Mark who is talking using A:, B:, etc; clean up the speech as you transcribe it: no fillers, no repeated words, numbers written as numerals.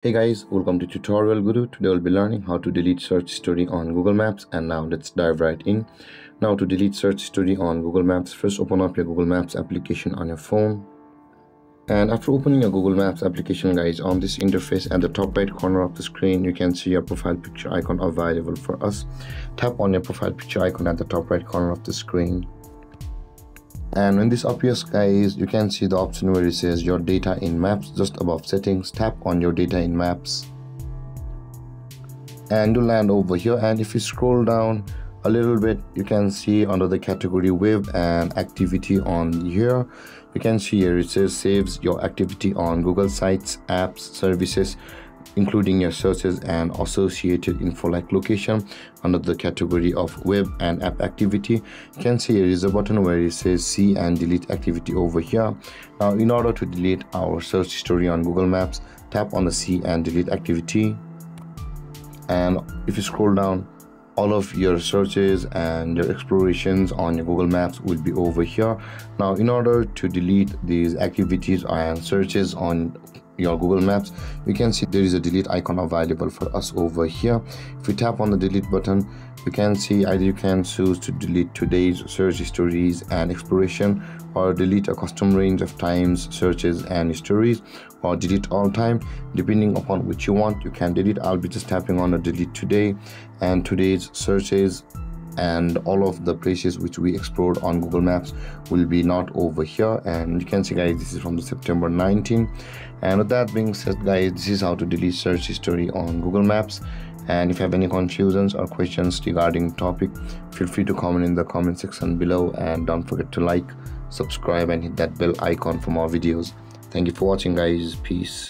A: Hey guys, welcome to Tutorial Guru. Today we'll be learning how to delete search history on Google Maps, and now let's dive right in. Now to delete search history on Google Maps, first open up your Google Maps application on your phone. And after opening your Google Maps application, guys, on this interface at the top right corner of the screen, you can see your profile picture icon available for us. Tap on your profile picture icon at the top right corner of the screen. And when this appears, guys, you can see the option where it says your data in maps. Just above settings, tap on your data in maps and you land over here. And if you scroll down a little bit, you can see under the category web and activity on here, you can see here it says saves your activity on Google sites, apps, services, including your searches and associated info like location. Under the category of web and app activity, you can see here is a button where it says see and delete activity over here. Now in order to delete our search history on Google Maps, tap on the see and delete activity, and if you scroll down, all of your searches and your explorations on your Google Maps will be over here. Now in order to delete these activities and searches on your Google Maps, you can see there is a delete icon available for us over here. If you tap on the delete button, you can see either you can choose to delete today's search histories and exploration, or delete a custom range of times, searches and stories, or delete all time. Depending upon which you want, you can delete. I'll be just tapping on the delete today and today's searches, and all of the places which we explored on Google Maps will be not over here. And you can see, guys, this is from the September 19. And with that being said, guys, this is how to delete search history on Google Maps. And if you have any confusions or questions regarding the topic, feel free to comment in the comment section below, and don't forget to like, subscribe and hit that bell icon for more videos. Thank you for watching, guys. Peace.